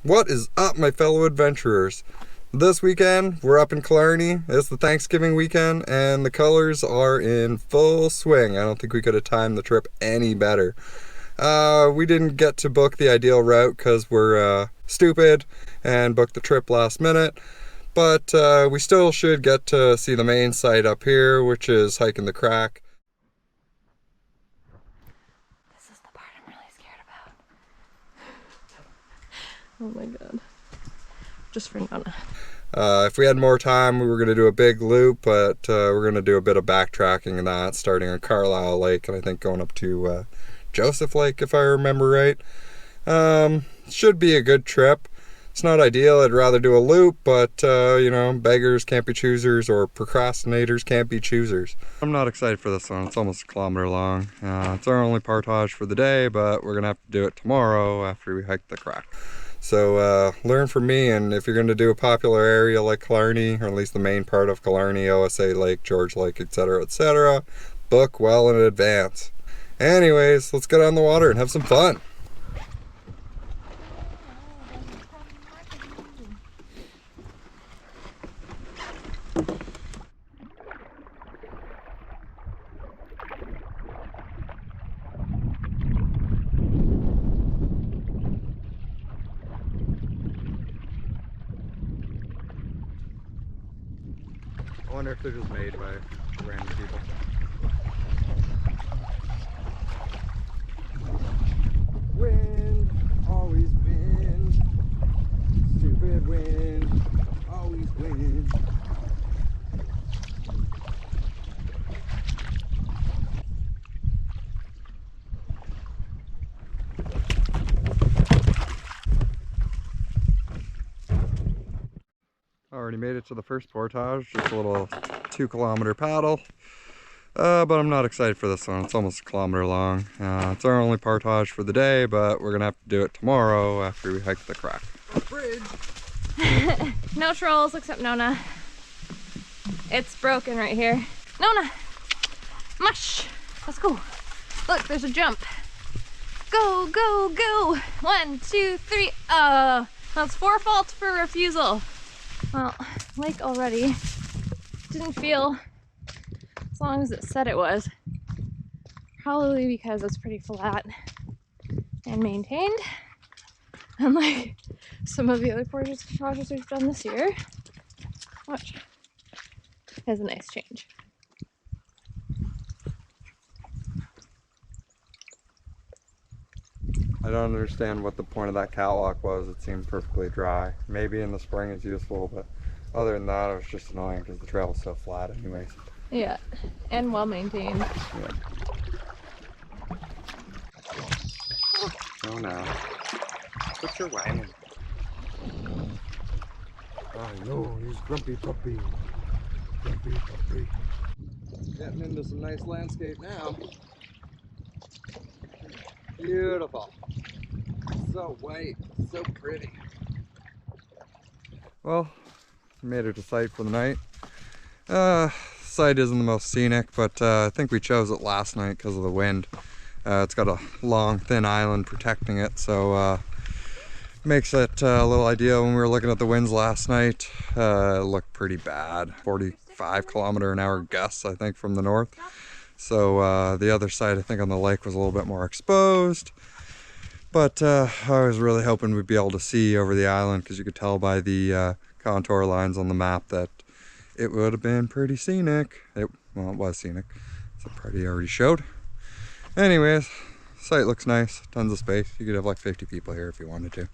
What is up, my fellow adventurers? This weekend, we're up in Killarney. It's the Thanksgiving weekend, and the colors are in full swing. I don't think we could have timed the trip any better. We didn't get to book the ideal route because we're stupid and booked the trip last minute. But we still should get to see the main site up here, which is hiking the crack. This is the part I'm really scared about. Oh my god. Just for Nona. If we had more time, we were going to do a big loop, but we're going to do a bit of backtracking in that, starting on Carlisle Lake, and I think going up to Joseph Lake, if I remember right. Should be a good trip. It's not ideal. I'd rather do a loop, but, you know, beggars can't be choosers, or procrastinators can't be choosers. I'm not excited for this one. It's almost a kilometer long. It's our only portage for the day, but we're going to have to do it tomorrow after we hike the crack. So learn from me, and if you're going to do a popular area like Killarney, or at least the main part of Killarney, OSA Lake, George Lake, etc., book well in advance. Anyways, let's get on the water and have some fun. I wonder if they're just made by random people. Wind, always wind. Stupid wind, always wind. Already made it to the first portage, just a little 2-kilometer paddle. But I'm not excited for this one. It's almost a kilometer long. It's our only portage for the day, but we're gonna have to do it tomorrow after we hike the crack. Bridge. No trolls except Nona. It's broken right here. Nona! Mush! Let's go. Look, there's a jump. Go, go, go! 1, 2, 3. That's 4 faults for refusal. Well, lake already didn't feel as long as it said it was. Probably because it's pretty flat and maintained. Unlike some of the other portages we've done this year. Watch. Has a nice change. I don't understand what the point of that catwalk was. It seemed perfectly dry. Maybe in the spring it's useful, but other than that, it was just annoying because the trail was so flat anyways. Yeah, and well maintained. Yeah. Oh no. What's your whining? I know, he's grumpy puppy. Grumpy puppy. Getting into some nice landscape now. Beautiful. So white, so pretty. Well, made it to site for the night. Site isn't the most scenic, but I think we chose it last night because of the wind. It's got a long, thin island protecting it, so makes it a little ideal. When we were looking at the winds last night, it looked pretty bad. 45-kilometer-an-hour gusts, I think, from the north. So the other side, I think, on the lake was a little bit more exposed. But I was really hoping we'd be able to see over the island, because you could tell by the contour lines on the map that it would have been pretty scenic. Well, it was scenic. It's a part I already showed. Anyways, site looks nice. Tons of space. You could have like 50 people here if you wanted to.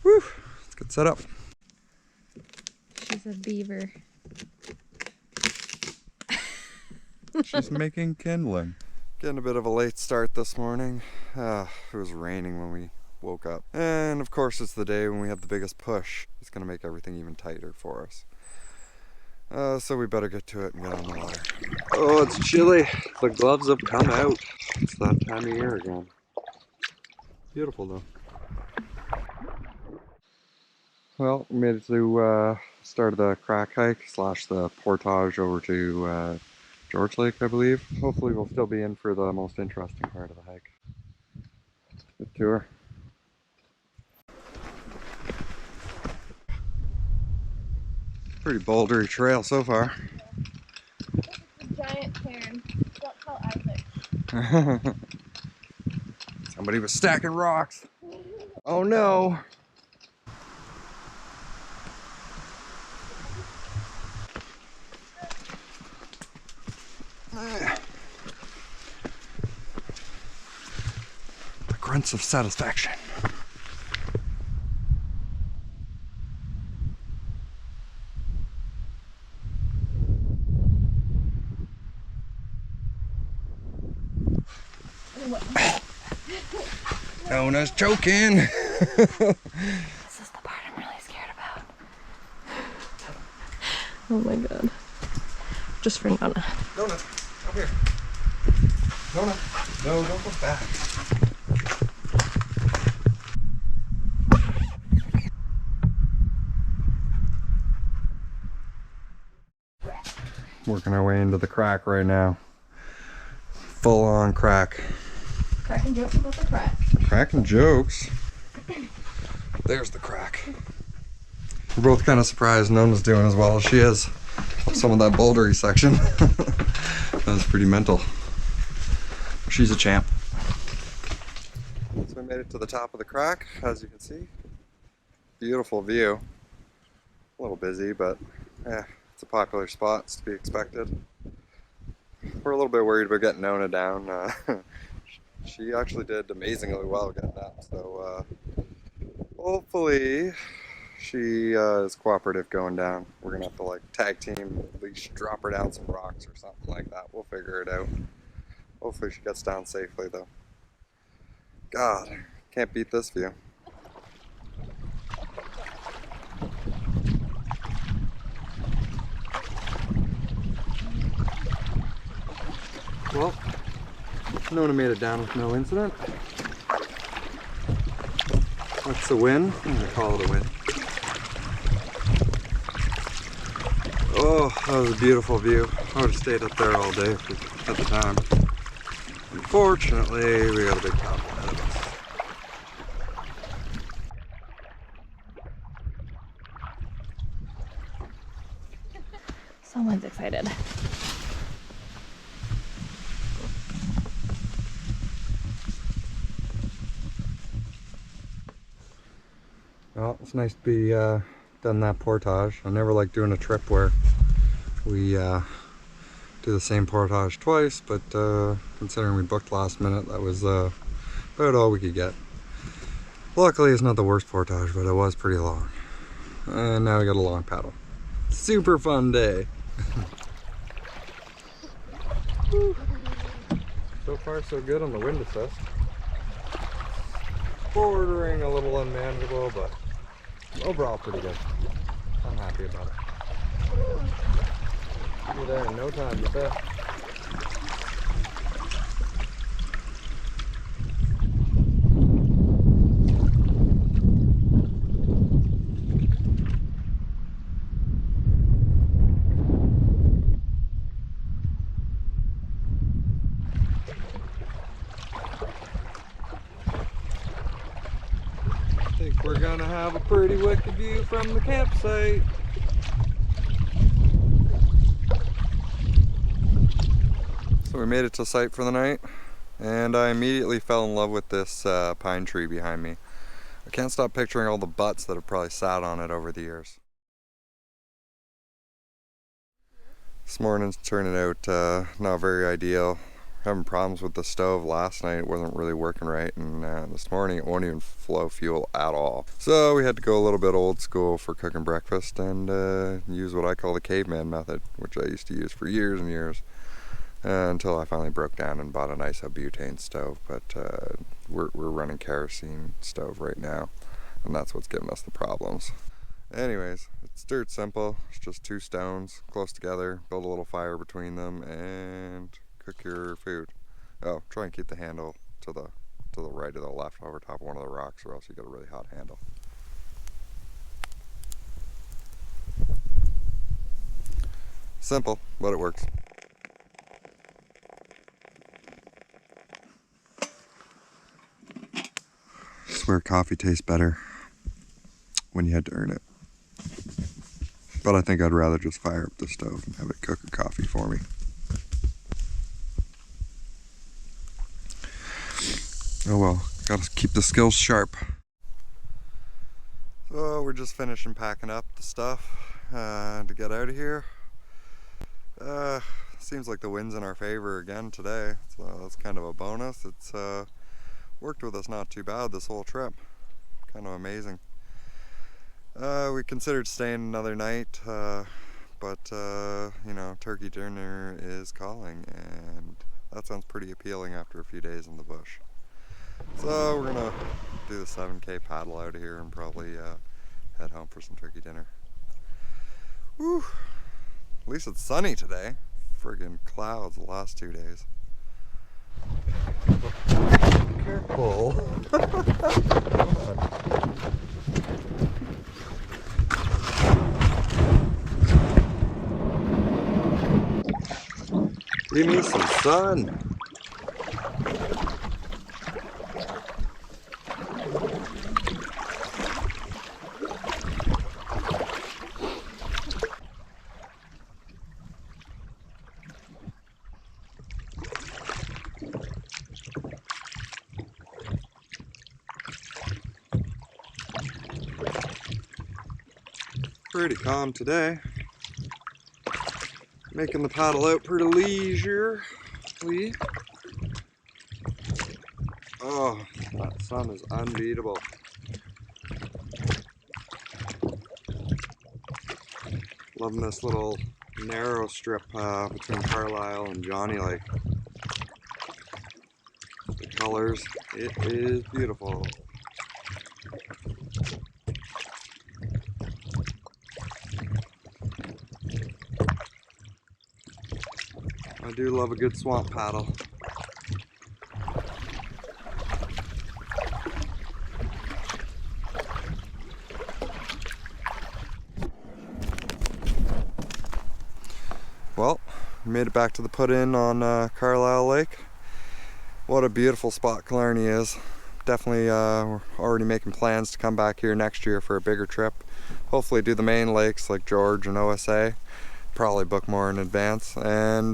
Woo! Let's get set up. She's a beaver. She's making kindling. Getting a bit of a late start this morning. It was raining when we woke up. And of course it's the day when we have the biggest push. It's going to make everything even tighter for us. So we better get to it and get on the water. Oh, it's chilly. The gloves have come out. It's that time of year again. Beautiful though. Well, we made it to start of the crack hike / the portage over to George Lake, I believe. Hopefully we'll still be in for the most interesting part of the hike. Good tour. Pretty bouldery trail so far. Giant cairn. Don't tell Isaac. Somebody was stacking rocks. Oh no. The grunts of satisfaction. Nona's choking. This is the part I'm really scared about. Oh my god. Just for Nona. Nona, come here. Nona, no, don't go back. Working our way into the crack right now. Full on crack. Cracking jokes about the crack. Cracking jokes. There's the crack. We're both kind of surprised Nona's doing as well as she is. Some of that bouldery section. That was pretty mental. She's a champ. So we made it to the top of the crack, as you can see. Beautiful view. A little busy, but yeah, it's a popular spot. It's to be expected. We're a little bit worried about getting Nona down. She actually did amazingly well getting up, so hopefully she is cooperative going down. We're gonna have to like tag team, at least drop her down some rocks or something like that. We'll figure it out. Hopefully she gets down safely though. God, can't beat this view. Well, Nona made it down with no incident. That's a win. I'm gonna call it a win. Oh, that was a beautiful view. I would have stayed up there all day if we had the time. Unfortunately, we got a big problem ahead of us. Someone's excited. Well, it's nice to be done that portage. I never like doing a trip where we do the same portage twice, but considering we booked last minute, that was about all we could get. Luckily, it's not the worst portage, but it was pretty long. And now we got a long paddle. Super fun day. So far, so good on the wind assist. Bordering a little unmanageable, but overall pretty good. I'm happy about it. You're there in no time, you bet. I think we're gonna have a pretty wicked view from the campsite. So we made it to site for the night, and I immediately fell in love with this pine tree behind me. I can't stop picturing all the butts that have probably sat on it over the years. This morning's turning out not very ideal. Having problems with the stove last night. It wasn't really working right, and this morning it won't even flow fuel at all. So we had to go a little bit old school for cooking breakfast and use what I call the caveman method, which I used to use for years and years. Until I finally broke down and bought an isobutane stove, but we're running kerosene stove right now, and that's what's giving us the problems. Anyways, it's dirt simple. It's just two stones close together, build a little fire between them, and cook your food. Oh, try and keep the handle to the right or the left over top of one of the rocks, or else you get a really hot handle. Simple, but it works. I swear coffee tastes better when you had to earn it. But I think I'd rather just fire up the stove and have it cook a coffee for me. Oh well, gotta keep the skills sharp. So we're just finishing packing up the stuff to get out of here. Seems like the wind's in our favor again today, so that's kind of a bonus. It's worked with us not too bad this whole trip. Kind of amazing. We considered staying another night, but you know, turkey dinner is calling, and that sounds pretty appealing after a few days in the bush. So we're gonna do the 7K paddle out of here and probably head home for some turkey dinner. Whew. At least it's sunny today. Friggin' clouds the last 2 days. Careful. Give me some sun. Pretty calm today. Making the paddle out pretty leisurely. Oh, that sun is unbeatable. Loving this little narrow strip between Carlisle and Johnny Lake. The colors, it is beautiful. I do love a good swamp paddle. Well, we made it back to the put-in on Carlisle Lake. What a beautiful spot Killarney is. Definitely we're already making plans to come back here next year for a bigger trip. Hopefully do the main lakes like George and OSA. Probably book more in advance, and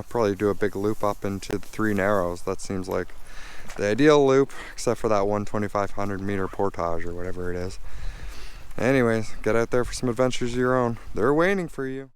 probably do a big loop up into the Three Narrows. That seems like the ideal loop, except for that 1,2,500 meter portage or whatever it is. Anyways, get out there for some adventures of your own. They're waiting for you.